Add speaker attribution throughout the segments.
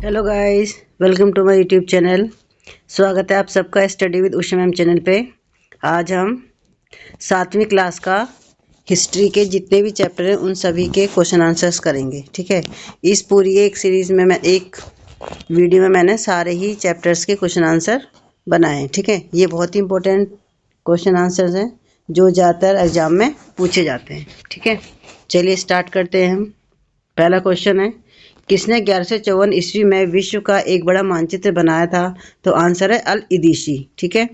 Speaker 1: Hello guys, welcome to my YouTube channel. स्वागत है आप सबका study with Usha ma'am channel पे। आज हम 7वीं क्लास का हिस्ट्री के जितने भी चैप्टर हैं उन सभी के क्वेश्चन आंसर्स करेंगे। ठीक है, इस पूरी एक सीरीज़ में मैं एक वीडियो में मैंने सारे ही चैप्टर्स के क्वेश्चन आंसर बनाए हैं। ठीक है, ये बहुत ही इंपॉर्टेंट क्वेश्चन आंसर्स हैं जो ज़्यादातर एग्जाम में पूछे जाते हैं। ठीक है, चलिए स्टार्ट करते हैं हम। पहला क्वेश्चन है, किसने 1154 ईस्वी में विश्व का एक बड़ा मानचित्र बनाया था? तो आंसर है अल इदीसी। ठीक है,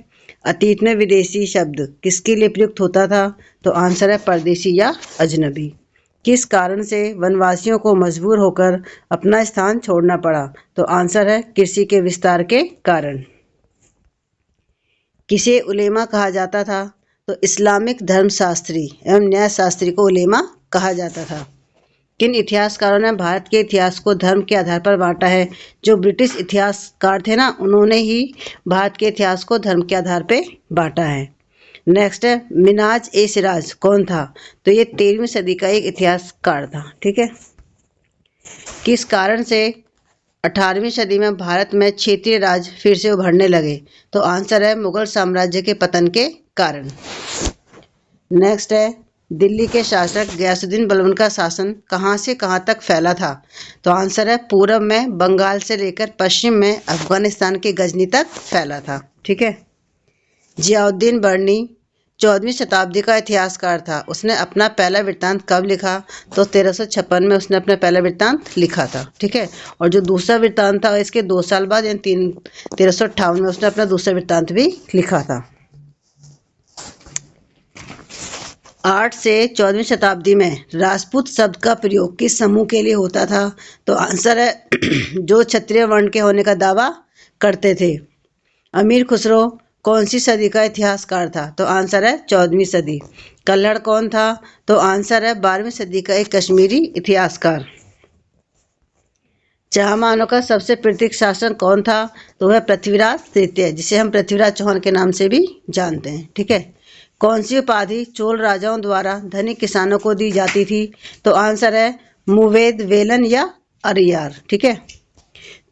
Speaker 1: अतीत में विदेशी शब्द किसके लिए प्रयुक्त होता था? तो आंसर है परदेशी या अजनबी। किस कारण से वनवासियों को मजबूर होकर अपना स्थान छोड़ना पड़ा? तो आंसर है कृषि के विस्तार के कारण। किसे उलेमा कहा जाता था? तो इस्लामिक धर्मशास्त्री एवं न्यायशास्त्री को उलेमा कहा जाता था। किन इतिहासकारों ने भारत के इतिहास को धर्म के आधार पर बांटा है? जो ब्रिटिश इतिहासकार थे ना, उन्होंने ही भारत के इतिहास को धर्म के आधार पर बांटा है। नेक्स्ट है, मिनाज ए सिराज कौन था? तो ये 13वीं सदी का एक इतिहासकार था। ठीक है, किस कारण से 18वीं सदी में भारत में क्षेत्रीय राज फिर से उभरने लगे? तो आंसर है मुगल साम्राज्य के पतन के कारण। नेक्स्ट है, दिल्ली के शासक गयासुद्दीन बलबन का शासन कहाँ से कहाँ तक फैला था? तो आंसर है पूरब में बंगाल से लेकर पश्चिम में अफगानिस्तान के गजनी तक फैला था। ठीक है, जियाउद्दीन बर्नी 14वीं शताब्दी का इतिहासकार था। उसने अपना पहला वृत्तांत कब लिखा? तो 1356 में उसने अपना पहला वृत्तांत लिखा था। ठीक है, और जो दूसरा वृत्तांत था इसके 2 साल बाद यानी 1358 में उसने अपना दूसरा वृत्तांत भी लिखा था। 8 से 14वीं शताब्दी में राजपूत शब्द का प्रयोग किस समूह के लिए होता था? तो आंसर है जो क्षत्रिय वर्ण के होने का दावा करते थे। अमीर खुसरो कौन सी सदी का इतिहासकार था? तो आंसर है 14वीं सदी। कल्हड़ कौन था? तो आंसर है 12वीं सदी का एक कश्मीरी इतिहासकार। चहमानों का सबसे प्रतीक शासक कौन था? तो वह पृथ्वीराज तृतीय, जिसे हम पृथ्वीराज चौहान के नाम से भी जानते हैं। ठीक है, कौन सी उपाधि चोल राजाओं द्वारा धनिक किसानों को दी जाती थी? तो आंसर है मुवेद वेलन या अरियार। ठीक है,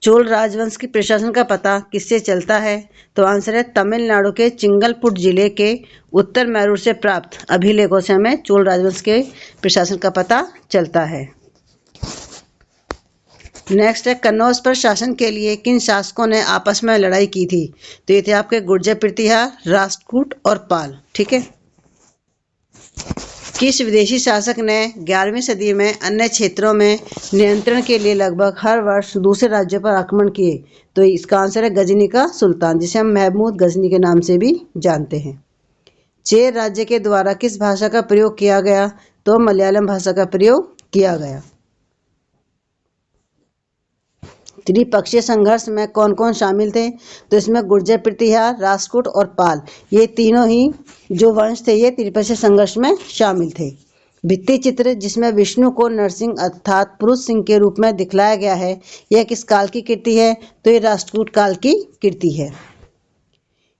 Speaker 1: चोल राजवंश की प्रशासन का पता किससे चलता है? तो आंसर है तमिलनाडु के चिंगलपुट जिले के उत्तर मैरूर से प्राप्त अभिलेखों से हमें चोल राजवंश के प्रशासन का पता चलता है। नेक्स्ट है, कन्नौज पर शासन के लिए किन शासकों ने आपस में लड़ाई की थी? तो ये थे आपके गुर्जर प्रतिहार, राष्ट्रकूट और पाल। ठीक है, किस विदेशी शासक ने 11वीं सदी में अन्य क्षेत्रों में नियंत्रण के लिए लगभग हर वर्ष दूसरे राज्यों पर आक्रमण किए? तो इसका आंसर है गजनी का सुल्तान, जिसे हम महमूद गजनी के नाम से भी जानते हैं। चेर राज्य के द्वारा किस भाषा का प्रयोग किया गया? तो मलयालम भाषा का प्रयोग किया गया। त्रिपक्षीय संघर्ष में कौन कौन शामिल थे? तो इसमें गुर्जर प्रतिहार, राष्ट्रकूट और पाल, ये तीनों ही जो वंश थे ये त्रिपक्षीय संघर्ष में शामिल थे। भित्ति चित्र जिसमें विष्णु को नरसिंह अर्थात पुरुष सिंह के रूप में दिखलाया गया है, यह किस काल की कृति है? तो ये राष्ट्रकूट काल की कृति है।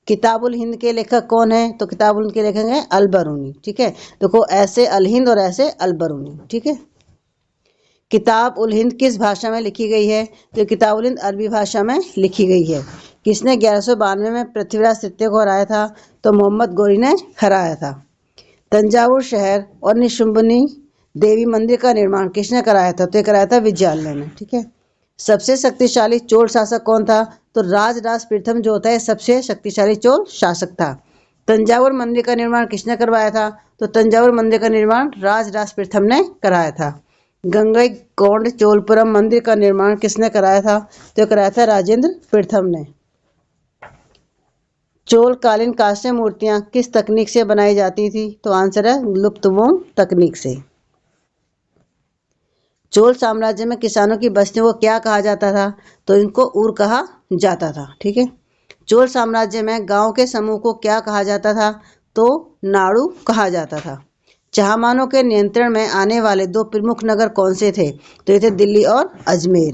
Speaker 1: किताबुल हिंद के लेखक कौन है? तो किताबुल हिंद के लेखक हैं अल बरूनी। ठीक है, देखो ऐसे अल हिंद और ऐसे अल बरूनी। ठीक है, किताब उल हिंद किस भाषा में लिखी गई है? तो किताब उल हिंद अरबी भाषा में लिखी गई है। किसने 1192 में पृथ्वीराज तृतीय को हराया था? तो मोहम्मद गौरी ने हराया था। तंजावुर शहर और निशुंभनी देवी मंदिर का निर्माण किसने कराया था? तो ये कराया था विजयालय ने। ठीक है, सबसे शक्तिशाली चोल शासक कौन था? तो राजराज प्रथम जो होता है सबसे शक्तिशाली चोल शासक था। तंजावुर मंदिर का निर्माण किसने करवाया था? तो तंजावुर मंदिर का निर्माण राजराज प्रथम ने कराया था। गंगईकोंड चोलपुरम मंदिर का निर्माण किसने कराया था? तो कराया था राजेंद्र प्रथम ने। चोलकालीन कांस्य मूर्तियां किस तकनीक से बनाई जाती थी? तो आंसर है लुप्तवोम तकनीक से। चोल साम्राज्य में किसानों की बस्तियों को क्या कहा जाता था? तो इनको ऊर कहा जाता था। ठीक है, चोल साम्राज्य में गांव के समूह को क्या कहा जाता था? तो नाड़ू कहा जाता था। चहमानों के नियंत्रण में आने वाले 2 प्रमुख नगर कौन से थे? तो ये थे दिल्ली और अजमेर।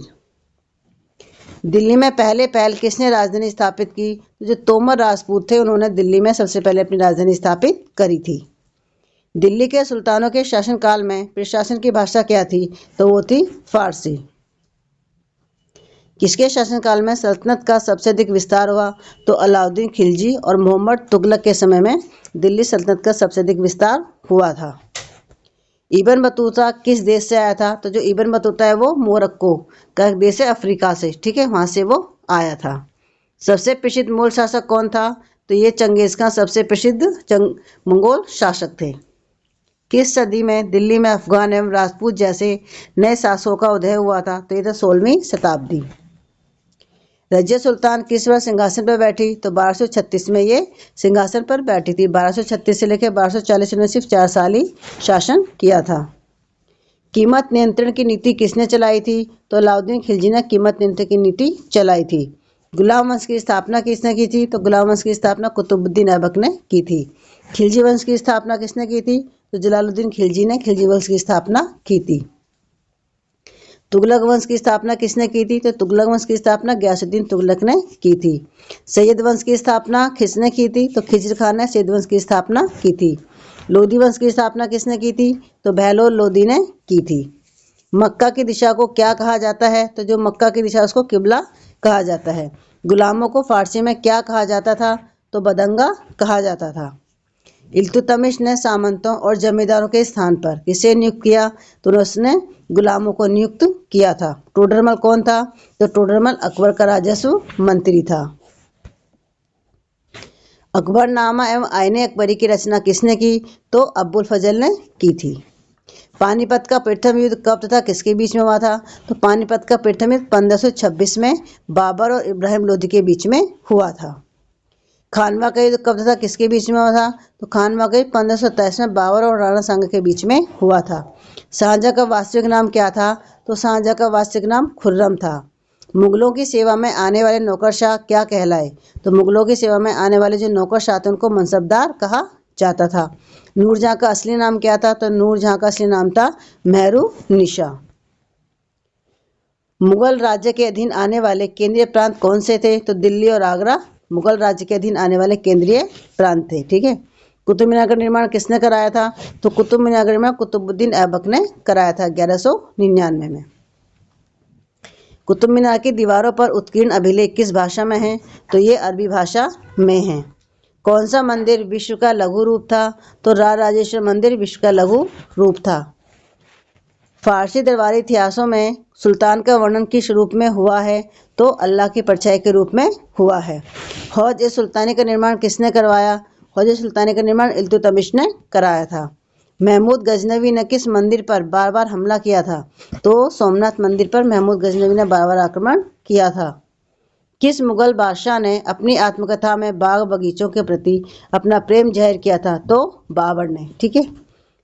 Speaker 1: दिल्ली में पहले किसने राजधानी स्थापित की? तो जो तोमर राजपूत थे उन्होंने दिल्ली में सबसे पहले अपनी राजधानी स्थापित करी थी। दिल्ली के सुल्तानों के शासनकाल में प्रशासन की भाषा क्या थी? तो वो थी फारसी। किसके शासनकाल में सल्तनत का सबसे अधिक विस्तार हुआ? तो अलाउद्दीन खिलजी और मोहम्मद तुगलक के समय में दिल्ली सल्तनत का सबसे अधिक विस्तार हुआ था। इब्न बतूता किस देश से आया था? तो जो इब्न बतूता है वो मोरक्को का एक देश है, अफ्रीका से, ठीक है, वहां से वो आया था। सबसे प्रसिद्ध मुगल शासक कौन था? तो ये चंगेज खान सबसे प्रसिद्ध मंगोल शासक थे। किस सदी में दिल्ली में अफगान एवं राजपूत जैसे नए शासकों का उदय हुआ था? तो ये था 16वीं शताब्दी। रजिया सुल्तान किस वर्ष सिंहासन पर बैठी? तो 1236 में ये सिंहासन पर बैठी थी। 1236 से लेकर 1240 में सिर्फ 4 साल ही शासन किया था। कीमत नियंत्रण की नीति किसने चलाई थी? तो अलाउद्दीन खिलजी ने कीमत नियंत्रण की नीति चलाई थी। गुलाम वंश की स्थापना किसने की थी? तो गुलाम वंश की स्थापना कुतुबुद्दीन ऐबक ने की थी। खिलजी वंश की स्थापना किसने की थी? तो जलालुद्दीन खिलजी ने खिलजी वंश की स्थापना की थी। तुगलक वंश की स्थापना किसने की थी? तो तुगलक वंश की स्थापना गयासुद्दीन तुगलक ने की थी। सैयद वंश की स्थापना किसने की थी? तो खिज्र खान ने सैयद वंश की स्थापना की थी। लोधी वंश की स्थापना किसने की थी? तो बहलोल लोधी ने की थी। मक्का की दिशा को क्या कहा जाता है? तो जो मक्का की दिशा उसको किबला कहा जाता है। गुलामों को फारसी में क्या कहा जाता था? तो बदंगा कहा जाता था। इल्तुतमिश ने सामंतों और जमींदारों के स्थान पर किसे नियुक्त किया? तो उसने गुलामों को नियुक्त किया था। टोडरमल कौन था? तो टोडरमल अकबर का राजस्व मंत्री था। अकबरनामा एवं आईने अकबरी की रचना किसने की? तो अब्बुल फजल ने की थी। पानीपत का प्रथम युद्ध कब तथा किसके बीच में हुआ था? तो पानीपत का प्रथम युद्ध 1526 में बाबर और इब्राहिम लोदी के बीच में हुआ था। खानवा का युद्ध कब तथा किसके बीच में हुआ था? तो खानवा का युद्ध 1527 में बाबर और राणा सांगा के बीच में हुआ था। शाहजहां का वास्तविक नाम क्या था? तो शाहजहां का वास्तविक नाम खुर्रम था। मुगलों की सेवा में आने वाले नौकरशाह क्या कहलाए? तो मुगलों की सेवा में आने वाले जो नौकरशाह थे उनको मनसबदार कहा जाता था। नूरजहां का असली नाम क्या था? तो नूरजहां का असली नाम था मेहरुनिशा। मुगल राज्य के अधीन आने वाले केंद्रीय प्रांत कौन से थे? तो दिल्ली और आगरा मुगल राज्य के अधीन आने वाले केंद्रीय प्रांत थे। ठीक है। कुतुब मीनार का निर्माण किसने कराया था? तो कुतुब मीनार का निर्माण कुतुबुद्दीन ऐबक ने कराया था 1199 में। कुतुब मीनार की दीवारों पर उत्कीर्ण अभिलेख किस भाषा में है? तो ये अरबी भाषा में है। कौन सा मंदिर विश्व का लघु रूप था? तो राजराजेश्वर मंदिर विश्व का लघु रूप था। फारसी दरबारी इतिहासों में सुल्तान का वर्णन किस रूप में हुआ है? तो अल्लाह की परछाई के रूप में हुआ है। हौज ए सुल्तानी का निर्माण किसने करवाया? हौज ए सुल्तानी का निर्माण इल्तुतमिश ने कराया था। महमूद गजनवी ने किस मंदिर पर बार बार हमला किया था? तो सोमनाथ मंदिर पर महमूद गजनवी ने बार बार आक्रमण किया था। किस मुगल बादशाह ने अपनी आत्मकथा में बाग बगीचों के प्रति अपना प्रेम जाहिर किया था? तो बाबर ने। ठीक है।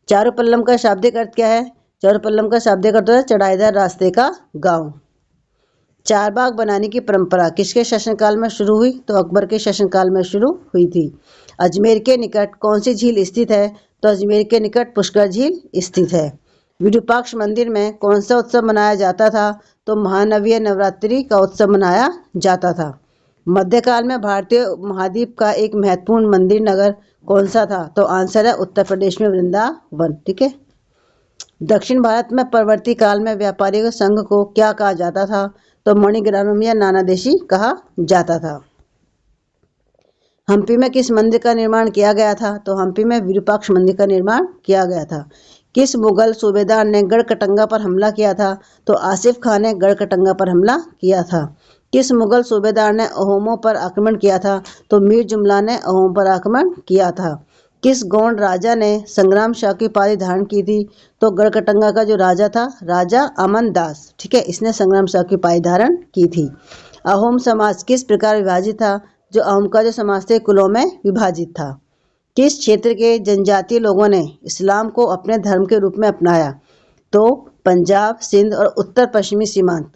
Speaker 1: चारुपल्लम का शाब्दिक अर्थ क्या है? चारुपल्लम का शाब्दिक अर्थ है चढ़ाईदार रास्ते का गांव। चारबाग बनाने की परंपरा किसके शासनकाल में शुरू हुई? तो अकबर के शासनकाल में शुरू हुई थी। अजमेर के निकट कौन सी झील स्थित है? तो अजमेर के निकट पुष्कर झील स्थित है। विरूपाक्ष मंदिर में कौन सा उत्सव मनाया जाता था? तो महानवीय नवरात्रि का उत्सव मनाया जाता था। मध्यकाल में भारतीय महाद्वीप का एक महत्वपूर्ण मंदिर नगर कौन सा था? तो आंसर है उत्तर प्रदेश में वृंदावन। ठीक है। दक्षिण भारत में परवर्ती काल में व्यापारियों के संघ को क्या कहा जाता था? तो मणिग्रामम या नानादेशी कहा जाता था। हम्पी में किस मंदिर का निर्माण किया गया था? तो हम्पी में विरूपाक्ष मंदिर का निर्माण किया गया था। किस मुगल सूबेदार ने गढ़कटंगा पर हमला किया था? तो आसिफ खान ने गढ़कटंगा पर हमला किया था। किस मुगल सूबेदार ने अहोमों पर आक्रमण किया था? तो मीर जुमला ने अहोम पर आक्रमण किया था। किस गौंड राजा ने संग्राम शाह की उपाधि धारण की थी? तो गढ़कटंगा का जो राजा था राजा अमन दास, ठीक है, इसने संग्राम शाह की उपाधि धारण की थी। अहोम समाज किस प्रकार विभाजित था? जो अहोम का जो समाज थे कुलों में विभाजित था। किस क्षेत्र के जनजातीय लोगों ने इस्लाम को अपने धर्म के रूप में अपनाया? तो पंजाब, सिंध और उत्तर पश्चिमी सीमांत,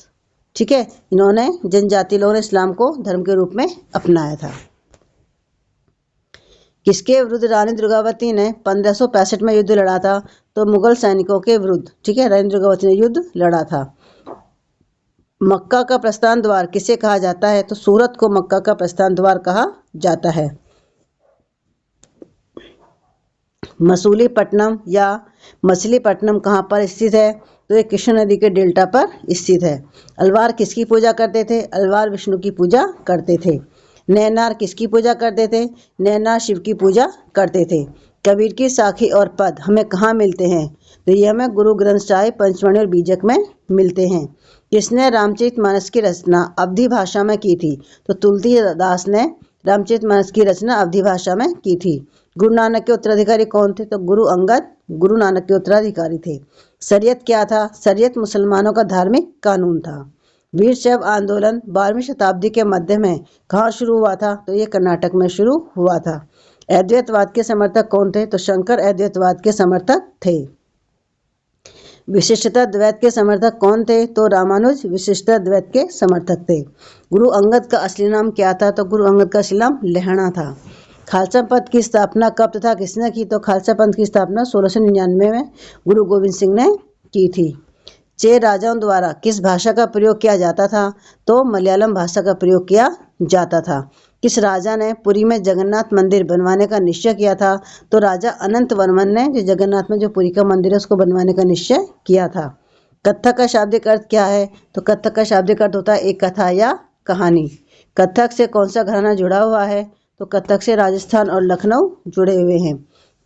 Speaker 1: ठीक है, इन्होंने जनजातीय लोगों ने इस्लाम को धर्म के रूप में अपनाया था। किसके विरुद्ध रानी दुर्गावती ने 1565 में युद्ध लड़ा था? तो मुगल सैनिकों के विरुद्ध, ठीक है, रानी दुर्गावती ने युद्ध लड़ा था। मक्का का प्रस्थान द्वार किसे कहा जाता है? तो सूरत को मक्का का प्रस्थान द्वार कहा जाता है। मसूलीपट्टनम या मछलीपट्टनम कहाँ पर स्थित है? तो ये कृष्ण नदी के डेल्टा पर स्थित है। अलवार किसकी पूजा करते थे? अलवार विष्णु की पूजा करते थे। नैनार किसकी पूजा करते थे? नैनार शिव की पूजा करते थे। कबीर की साखी और पद हमें कहाँ मिलते हैं? तो ये हमें गुरु ग्रंथ साहिब पंचमढ़ी और बीजक में मिलते हैं। किसने रामचरितमानस की रचना अवधी भाषा में की थी? तो तुलसीदास ने रामचरितमानस की रचना अवधी भाषा में की थी। गुरु नानक के उत्तराधिकारी कौन थे? तो गुरु अंगद गुरु नानक के उत्तराधिकारी थे। शरीयत क्या था? शरीयत मुसलमानों का धार्मिक कानून था। वीर शैव आंदोलन 12वीं शताब्दी के मध्य में कहाँ शुरू हुआ था? तो ये कर्नाटक में शुरू हुआ था। अद्वैतवाद के समर्थक कौन थे? तो शंकर अद्वैतवाद के समर्थक थे। विशिष्टता द्वैत के समर्थक कौन थे? तो रामानुज विशिष्टता द्वैत के समर्थक थे। गुरु अंगद का असली नाम क्या था? तो गुरु अंगद का असली नाम लहणा था। खालसा पंथ की स्थापना कब तथा किसने की? तो खालसा पंथ की स्थापना 1699 में गुरु गोविंद सिंह ने की थी। 6 राजाओं द्वारा किस भाषा का प्रयोग किया जाता था? तो मलयालम भाषा का प्रयोग किया जाता था। किस राजा ने पुरी में जगन्नाथ मंदिर बनवाने का निश्चय किया था? तो राजा अनंत वर्मन ने जो जगन्नाथ में जो पुरी का मंदिर है उसको बनवाने का निश्चय किया था। कथक का शाब्दिक अर्थ क्या है? तो कथक का शाब्दिक अर्थ होता है एक कथा या कहानी। कथक से कौन सा घराना जुड़ा हुआ है? तो कथक से राजस्थान और लखनऊ जुड़े हुए हैं।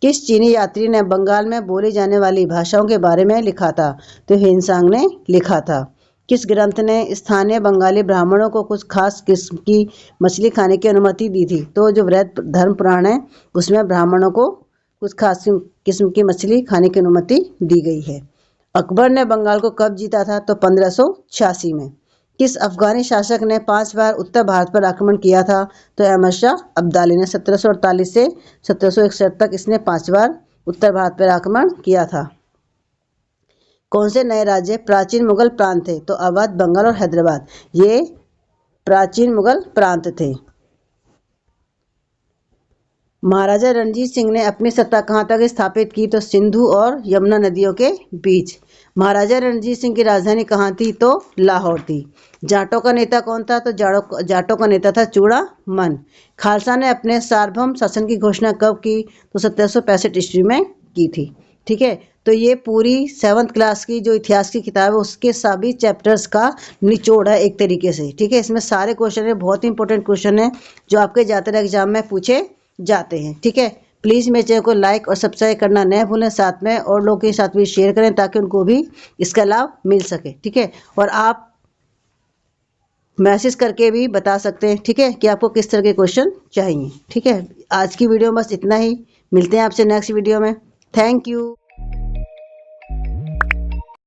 Speaker 1: किस चीनी यात्री ने बंगाल में बोली जाने वाली भाषाओं के बारे में लिखा था? तो ह्वेनसांग ने लिखा था। किस ग्रंथ ने स्थानीय बंगाली ब्राह्मणों को कुछ खास किस्म की मछली खाने की अनुमति दी थी? तो जो वृहद धर्म पुराण है उसमें ब्राह्मणों को कुछ खास किस्म की मछली खाने की अनुमति दी गई है। अकबर ने बंगाल को कब जीता था? तो 1586 में। किस अफगानी शासक ने 5 बार उत्तर भारत पर आक्रमण किया था? तो अहमद शाह अब्दाली ने 1748 से 1761 तक इसने 5 बार उत्तर भारत पर आक्रमण किया था। कौन से नए राज्य प्राचीन मुगल प्रांत थे? तो अवध, बंगाल और हैदराबाद ये प्राचीन मुगल प्रांत थे। महाराजा रणजीत सिंह ने अपनी सत्ता कहाँ तक स्थापित की? तो सिंधु और यमुना नदियों के बीच। महाराजा रणजीत सिंह की राजधानी कहाँ थी? तो लाहौर थी। जाटों का नेता कौन था? तो जाटों का नेता था चूड़ामन। खालसा ने अपने सार्वभौम शासन की घोषणा कब की? तो 1765 ईस्वी में की थी। ठीक है, तो ये पूरी 7th क्लास की जो इतिहास की किताब है उसके सभी चैप्टर्स का निचोड़ है एक तरीके से। ठीक है, इसमें सारे क्वेश्चन है, बहुत ही इंपॉर्टेंट क्वेश्चन है जो आपके ज़्यादातर एग्जाम में पूछे जाते हैं। ठीक है, प्लीज़ मेरे चैनल को लाइक और सब्सक्राइब करना न भूलें, साथ में और लोगों के साथ भी शेयर करें ताकि उनको भी इसका लाभ मिल सके। ठीक है, और आप मैसेज करके भी बता सकते हैं, ठीक है, कि आपको किस तरह के क्वेश्चन चाहिए। ठीक है, आज की वीडियो में बस इतना ही। मिलते हैं आपसे नेक्स्ट वीडियो में। Thank you.